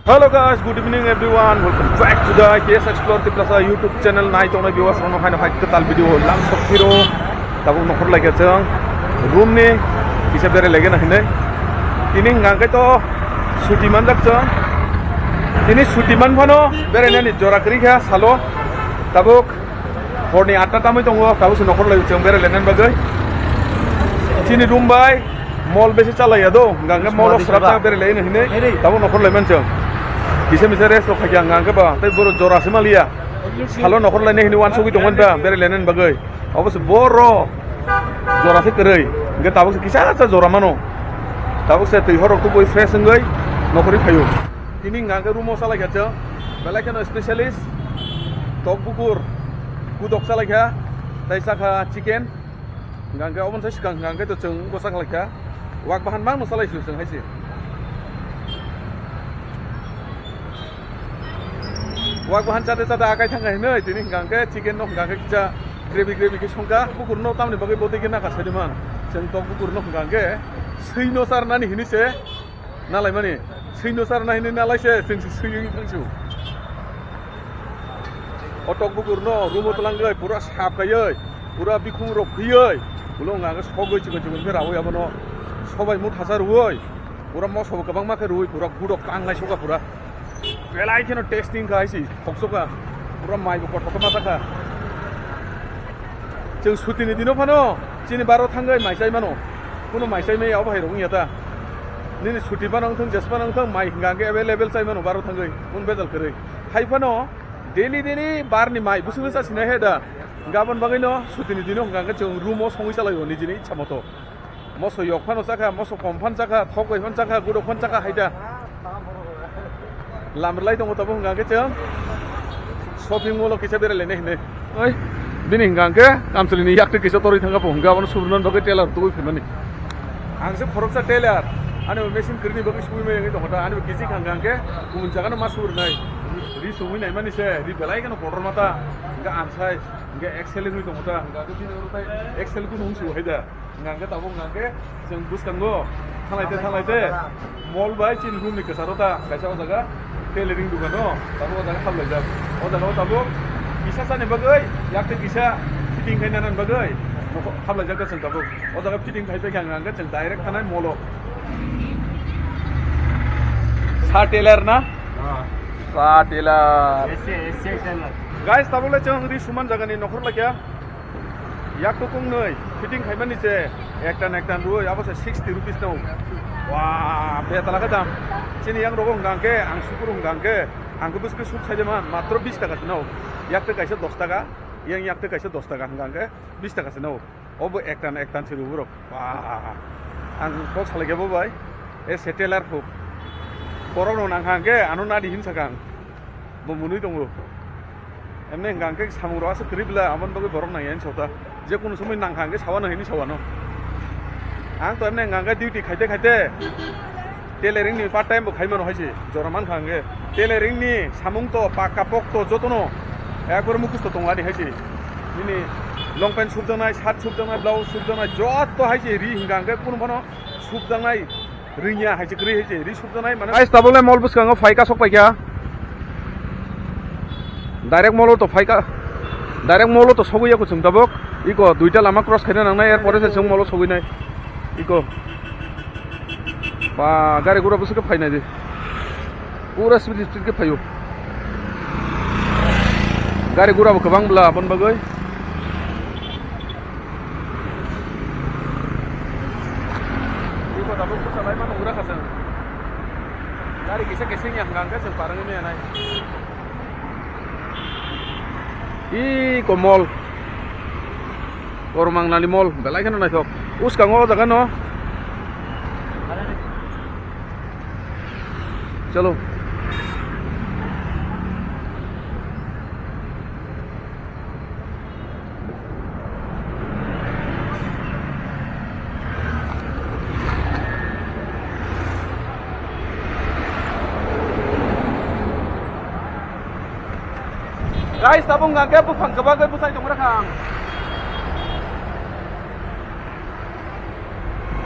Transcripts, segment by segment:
Hello guys, good evening everyone. Welcome back to the KS Explore the Plaza YouTube channel. Night on viewers from Ohio High Katal video lang sok hero. Tabu nokor lagi jeng room ni bisa bere lagi nah ini. Ini ngangkai to sutiman jak jeng. Ini sutiman pano bere ni jora kiri ya salo. Tabu horni atta tamu tunggu tabu nokor lagi jeng bere lenen bagai. Sini room bay mall besi calai ya do. Ngangkai mall serata bere lagi nah ini. Tabu nokor lagi jeng. Bisa res lo kaya ngangke ba, tapi baru jora semalia. Kalau nokor lainnya ini wan sugi dongan ba, beri lenen bagai. Apa sih boro jora sih kerai. Enggak tahu sih kisah aja jora mano. Tahu sih tuh horok tuh boy fresh enggak, nokori kayu. Ini ngangke rumah salah aja. Balik kan spesialis, tok bukur, kudok salah ya. Taisa ka chicken, ngangke oven saya sekarang ngangke tuh ceng gosak lagi ya. Wak bahan bang masalah itu ceng sih. Wak bahan cate akai tangga ini, ini ngangke chicken no ngangke kita gravy ke songka, bukur no tamne bagai bote kena kasih deman, centok bukur no ngangke, sino sar nani ini se, nalai mani, sino sar nani ini nalai se, sino ini fungsi. Otok bukur no, rumo telanggai, pura sahap kayai, pura bikung rok kayai, ulo ngangke sogai cikgu ke rawi apa no, sobai mut hasar ruai, pura mau sobai kabang makai ruai, pura gudok tangai soga pura. Belai kena testing kai sih, koksoka, pura mai bukor foto mata ka. Jeng suti ni dino pano, cini baru tanggai mai sai mano, kuno mai sai mai apa herong ya ta. Ni suti panang thang, jas panang thang, mai ngangge available sai mano baru tanggai, pun bedal kere. Hai pano, daily bar ni mai, busu busa sini heda. Gaban bagai no, suti ni dino ngangge jeng rumo songi salai ni jini camoto. Moso yok pano saka, moso kompan saka, thokoi pan saka, gudok pan saka haida. Lamberlai dong tabu ngangke ceng shopping mall kisah bere lene hine oi bini ngangke kamseli ni yakte kisah tori thangka po ngawon surnan bagai telar tuh filmani angse forok sa telar ane mesin kerni bagai sui me ngi dong ta ane kisi ngangke kumuncakan masur nai ri sui nai mani se ri belai kan border mata nga ansai nga excel ngi dong ta nga bini urutai excel ku nung su haida ngangke tabu ngangke jeng bus kanggo thalai mall bai chin room ni kesarota kaisa jaga tailoring dukan no, tabu ada hal lagi. No tabu bisa sana bagai, yakte bisa fitting kainan bagai. Hal lagi kan sen tabu. Ada fitting kai pe kang angkat sen direct kanan molo. Sa tailor na? Sa tailor. Tailor. Guys, tabu le ceng di suman jaga ni nokor lagi ya. Yakto kung noi, fitting kai mani se, ektan dua, apa se 60 rupees no. Wah, betul lah kadam. Sini yang rokok ngangke, ang syukur ngangke, ang kubus ke sup saja man, matro 20 taka senau. Yakte kaisa 10 taka, yang yakte kaisa 10 taka ngangke, 20 taka senau. Obo ektan ciru buruk. Wah, ang box lagi apa bay? Seteler hook. Korong nang ngangke, anu nadi hin sakang. Memenuhi tunggu. Emne ngangke samung rawas keribla, aman bagai borong nang yang sota. Jika kuno semua nang ngangke sawan nang ini sawan no. Ang tuh emne ngangke duty kaite. Tailoring ni part time khai mano haisi joraman khange tailoring ni samung to pakapok to jotono ekor mukus to tongani haisi ini long pant subdanai shirt subdanai blouse subdanai jot to haisi ri hingange kun bano subdanai rinya haisi kri haisi ri subdanai mane guys tabule mall bus kango faika sok paikya direct mall to soguya ko chung tabok iko duita lama cross khaina nangnai er pore se chung mall sogui nai iko Wah, gari gura busuk ke fai nadi, pura speed ke fayu. Gari gura bu kebang bela, pun bagai. Iko tabu pusat lain mana gura kasang. Gari kisah yang ngangkat separang ini anai. Iko mall, orang nali mall, belai kan nai sok. Us kango jangan no. चलो guys tabung ngangke bufang kebagai busai jong rakang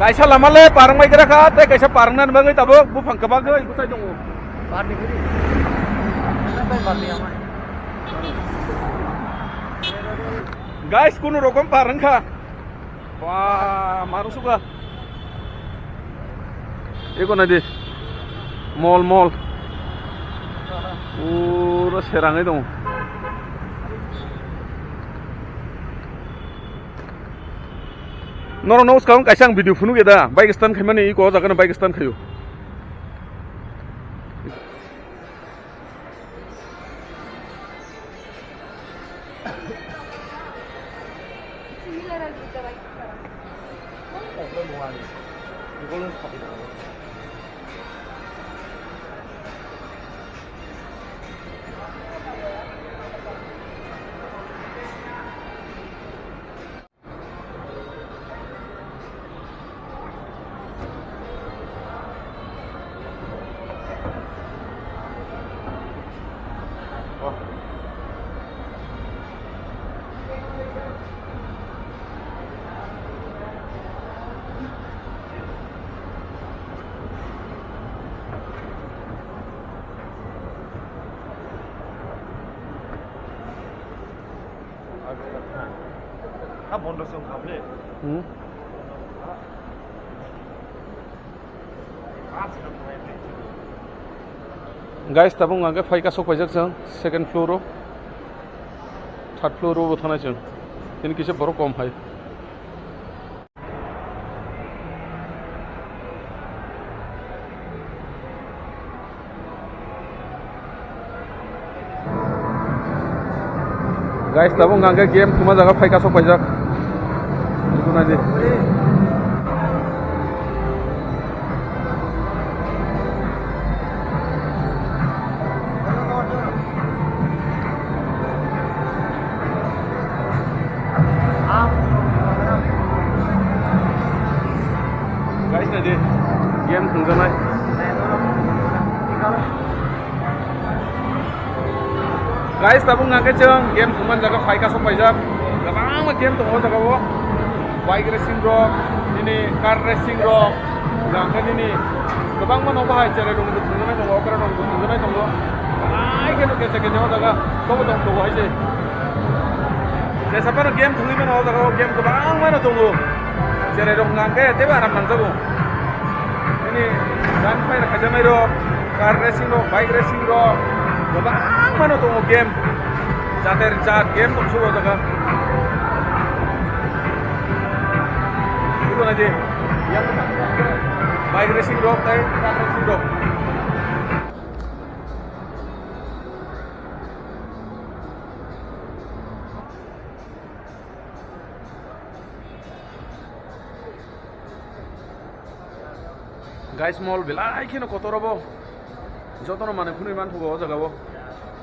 kaisa lamale parang mai kira ka te kaisa parang nan bangai tabo bufang kebagai busai jong Guys, kuno rokom parang ka. Wah, marus suka. Iko na di. Mall. Puro serang itu. Noro nose kaung kaisang video funu kita. Bike stand kayak mana? Iko aja kan bike stand kayu. Guys, tabung angke fai ka sok pajak jang second floor ro third floor ro thana jang tin kise boro kom hai guys tabung angke game kuma jaga fai ka sok pajak itu naje guys naje game tungjanai guys tabung angke jeng game kuman jaga fai ka sok pajak gabang ma game tongo jaga wo bike racing rock ini car racing rock gangkan ini gabang mana bahaya cari dong tungjanai tongo okra dong tungjanai tongo ai ke kece nyawa jaga tongo tongo aja desa para game tunggu mana jaga game gabang mana tongo cari dong ngangke teba aram manjago ini dan fire kajamai rock car racing rock bike racing rock gabang mana tongo game jater jat game tongo suruh jaga itu aja yang bike racing rock car racing rock guys mall belai kino kotorobo jotono mane phunu iman thugo jagabo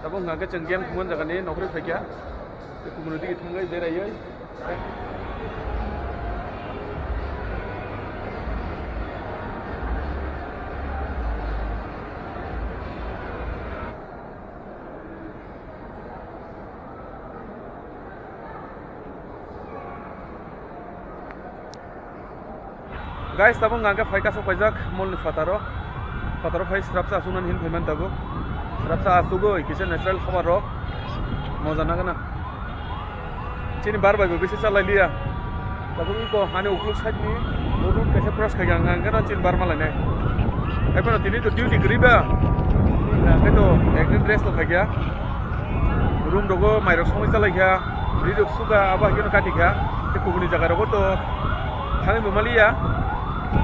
tabo ngake cheng game thuman jagani nokri phaikya te community ki thangai berayai guys tabung ngangke fai ka sok pajak mol ni fataro fai strapsa asunan hin payment tago strapsa asugo kise natural khabar ro moja na kana chini bar bai bisi chalai liya tabu ko hane ukluk side ni modu kese cross khaga ngangke chin bar malane epono tini to duty griba ngangke to ekdin dress to khagya room dogo mairo somoi chalai kha rido suga aba kino katika te kubuni jaga rogo to thani bumaliya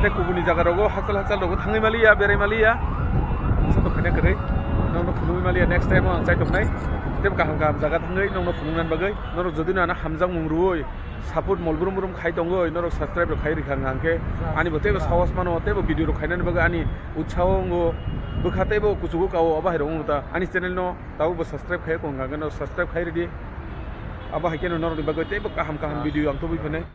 te kubuni jaga rogo hasal rogo thangai maliya berai maliya sato khane kare nong phunui maliya next time on chai toknai te kaham jaga thangai nong phunungan bagai noro jodina na hamjang mumruoi support molburum khai tongoi noro subscribe ro khai rikha ngangke ani bote bo sawas mano te bo video ro khainani bagai ani utsaho bukhate bo kuchugo kawo aba hero ta ani channel no tawo bo subscribe khai ko ngangke no subscribe khai redi aba haikeno noro bagai te bo kaham video ang to bui phane